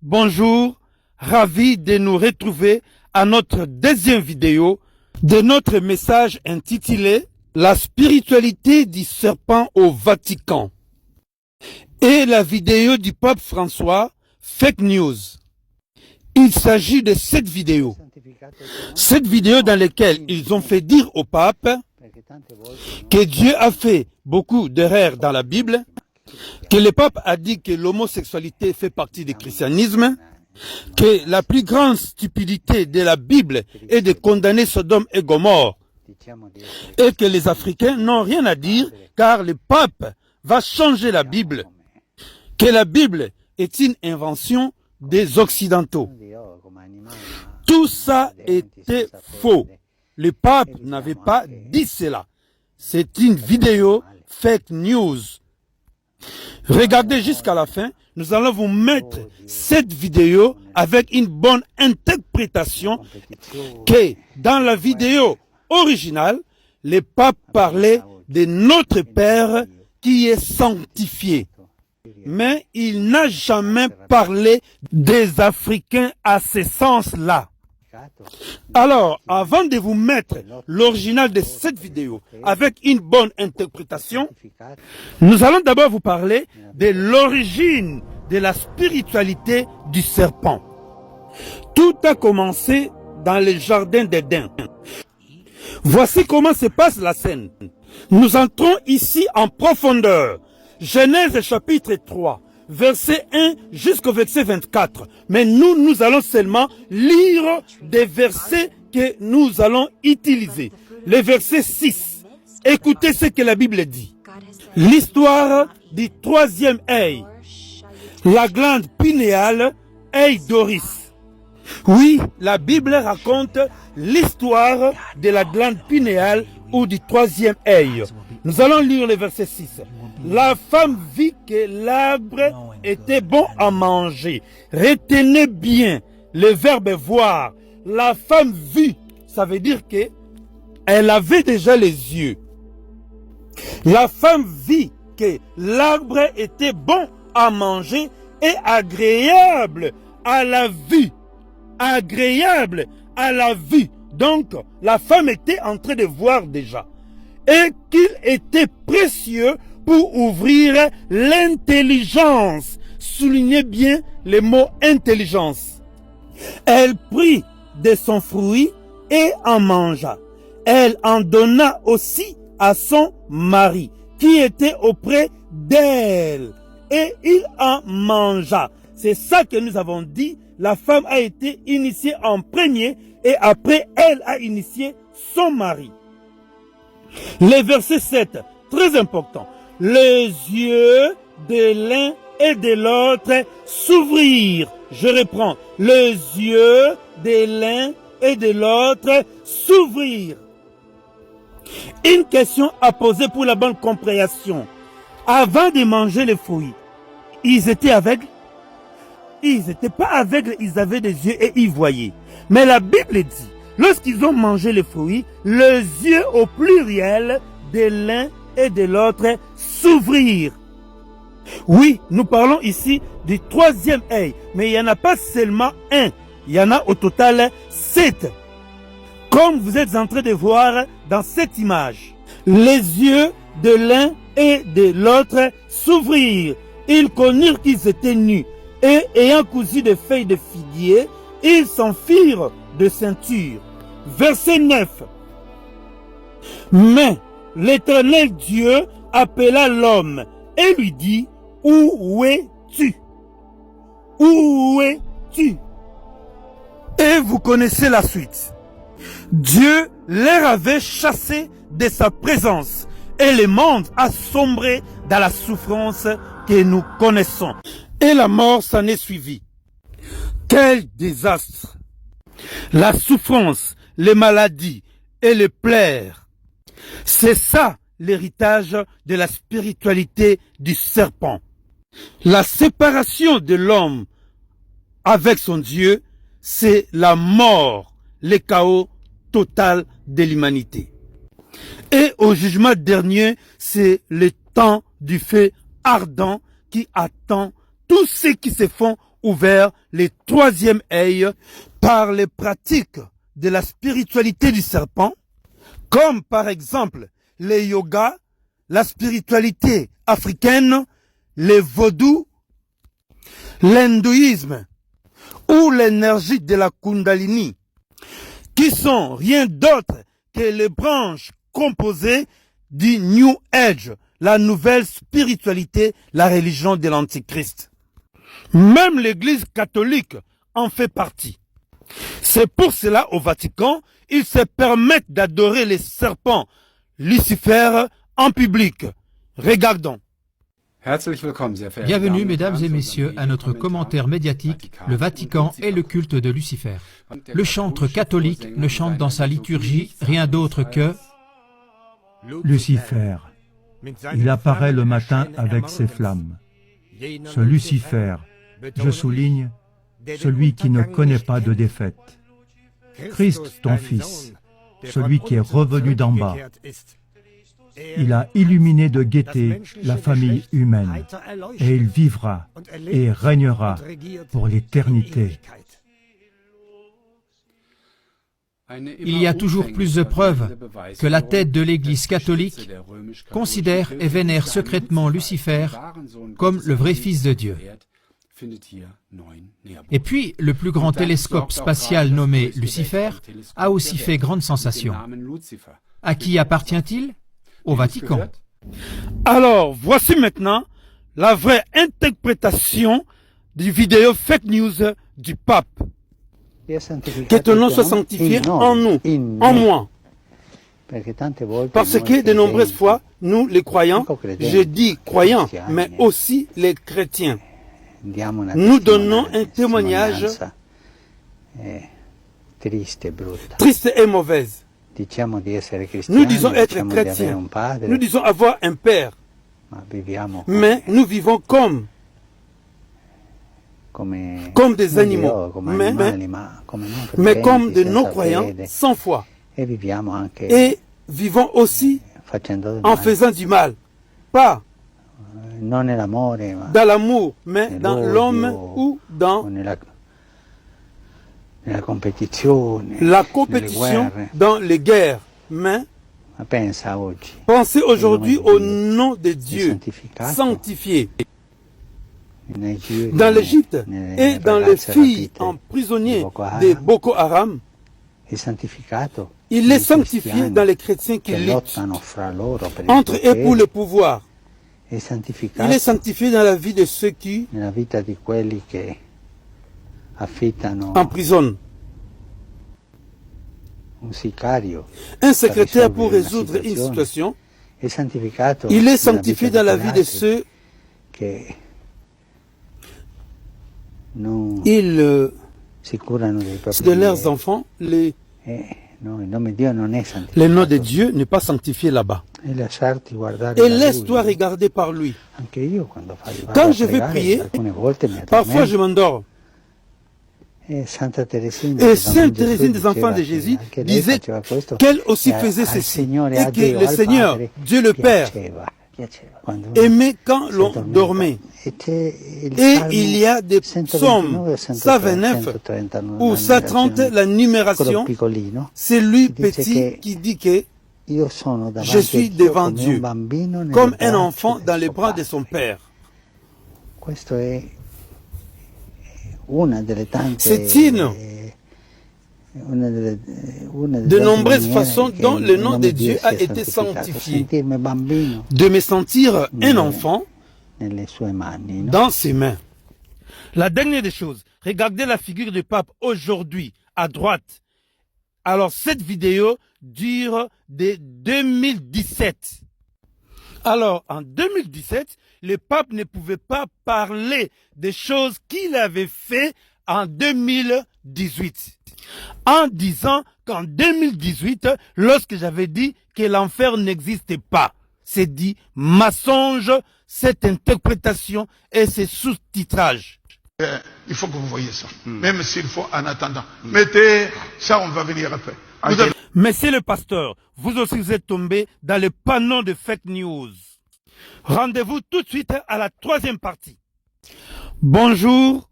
Bonjour, ravi de nous retrouver à notre deuxième vidéo de notre message intitulé La spiritualité du serpent au Vatican et la vidéo du pape François, Fake News. Il s'agit de cette vidéo dans laquelle ils ont fait dire au pape que Dieu a fait beaucoup d'erreurs dans la Bible, que le pape a dit que l'homosexualité fait partie du christianisme, que la plus grande stupidité de la Bible est de condamner Sodome et Gomorrhe, et que les Africains n'ont rien à dire car le pape va changer la Bible, que la Bible est une invention des Occidentaux. Tout ça était faux. Le pape n'avait pas dit cela. C'est une vidéo fake news. Regardez jusqu'à la fin, nous allons vous mettre cette vidéo avec une bonne interprétation que dans la vidéo originale, le pape parlait de notre Père qui est sanctifié. Mais il n'a jamais parlé des Africains à ce sens-là. Alors, avant de vous mettre l'original de cette vidéo avec une bonne interprétation, nous allons d'abord vous parler de l'origine de la spiritualité du serpent. Tout a commencé dans le jardin d'Éden. Voici comment se passe la scène. Nous entrons ici en profondeur. Genèse chapitre 3. Verset 1 jusqu'au verset 24. Mais nous allons seulement lire des versets que nous allons utiliser. Le verset 6. Écoutez ce que la Bible dit. L'histoire du troisième œil. La glande pinéale, œil d'Oris. Oui, la Bible raconte l'histoire de la glande pinéale ou du troisième œil. Nous allons lire le verset 6. La femme vit que l'arbre était bon à manger. Retenez bien le verbe voir. La femme vit, ça veut dire que elle avait déjà les yeux. La femme vit que l'arbre était bon à manger et agréable à la vue. Agréable à la vue. Donc, la femme était en train de voir déjà. Et qu'il était précieux pour ouvrir l'intelligence. Soulignez bien le mot intelligence. Elle prit de son fruit et en mangea. Elle en donna aussi à son mari qui était auprès d'elle. Et il en mangea. C'est ça que nous avons dit. La femme a été initiée en premier et après elle a initié son mari. Le verset 7, très important. Les yeux de l'un et de l'autre s'ouvrirent. Je reprends. Les yeux de l'un et de l'autre s'ouvrirent. Une question à poser pour la bonne compréhension. Avant de manger les fruits, ils étaient aveugles? Ils n'étaient pas aveugles, ils avaient des yeux et ils voyaient. Mais la Bible dit, lorsqu'ils ont mangé les fruits, les yeux au pluriel de l'un et de l'autre s'ouvrirent. Oui, nous parlons ici du troisième œil, mais il n'y en a pas seulement un, il y en a au total 7. Comme vous êtes en train de voir dans cette image, les yeux de l'un et de l'autre s'ouvrirent. Ils connurent qu'ils étaient nus et ayant cousu des feuilles de figuier, ils s'enfirent de ceinture. Verset 9. Mais l'Éternel Dieu appela l'homme et lui dit, où es-tu? Où es-tu? Et vous connaissez la suite. Dieu leur avait chassé de sa présence et le monde a sombré dans la souffrance que nous connaissons. Et la mort s'en est suivie. Quel désastre! La souffrance, les maladies et les plaies. C'est ça l'héritage de la spiritualité du serpent. La séparation de l'homme avec son Dieu, c'est la mort, le chaos total de l'humanité. Et au jugement dernier, c'est le temps du feu ardent qui attend tous ceux qui se font ouvert les troisième œil par les pratiques de la spiritualité du serpent, comme par exemple les yogas, la spiritualité africaine, les vaudous, l'hindouisme ou l'énergie de la Kundalini, qui sont rien d'autre que les branches composées du New Age, la nouvelle spiritualité, la religion de l'Antichrist. Même l'Église catholique en fait partie. C'est pour cela au Vatican, ils se permettent d'adorer les serpents Lucifer en public. Regardons. Bienvenue, mesdames et messieurs, à notre commentaire médiatique, le Vatican et le culte de Lucifer. Le chantre catholique ne chante dans sa liturgie rien d'autre que Lucifer. Il apparaît le matin avec ses flammes. Ce Lucifer, je souligne, celui qui ne connaît pas de défaite. Christ, ton Fils, celui qui est revenu d'en bas. Il a illuminé de gaieté la famille humaine, et il vivra et régnera pour l'éternité. il y a toujours plus de preuves que la tête de l'Église catholique considère et vénère secrètement Lucifer comme le vrai Fils de Dieu. Et puis, le plus grand télescope spatial nommé Lucifer a aussi fait grande sensation. À qui appartient-il? Au Vatican. Alors, voici maintenant la vraie interprétation du vidéo fake news du pape. Que ton nom soit sanctifié en nous, en moi. Parce que de nombreuses fois, nous les croyants, je dis croyants, mais aussi les chrétiens, nous donnons un témoignage triste et mauvaise. Nous disons être chrétiens, nous disons avoir un père, mais nous vivons comme des animaux, mais comme de non-croyants sans foi. Et vivons aussi en faisant du mal, pas dans l'amour, mais dans l'homme ou dans la compétition, dans les guerres. Mais pensez aujourd'hui au nom de Dieu, sanctifié. Dans l'Égypte et dans les filles emprisonnées de Boko Haram, il est sanctifié dans les chrétiens qui luttent entre eux pour le pouvoir. Il est sanctifié dans la vie de ceux qui emprisonnent. Un secrétaire pour résoudre une situation, il est sanctifié dans la vie de ceux de leurs enfants. Le nom de Dieu n'est pas sanctifié là-bas. Et laisse-toi regarder par lui. Quand je vais prier, parfois je m'endors. Et Sainte Thérésine des enfants de Jésus disait qu'elle aussi faisait ceci, et que le Seigneur, Dieu le Père, aimait quand l'on dormait. Et il y a des psaumes 129 ou 130, la numération, c'est lui petit qui dit que je suis devant Dieu, comme un enfant dans les bras de son Père. C'est une de nombreuses façons dont le nom de Dieu a été sanctifié. De me sentir un enfant dans ses mains. La dernière des choses, regardez la figure du pape aujourd'hui, à droite. Alors cette vidéo dure de 2017. Alors en 2017, le pape ne pouvait pas parler des choses qu'il avait fait en 2018. En disant qu'en 2018, lorsque j'avais dit que l'enfer n'existait pas, c'est dit mensonge, cette interprétation et ces sous-titrages. Il faut que vous voyez ça, même s'il faut en attendant. Mettez ça, on va venir après. Monsieur le pasteur, vous aussi vous êtes tombé dans le panneau de fake news. Rendez-vous tout de suite à la troisième partie. Bonjour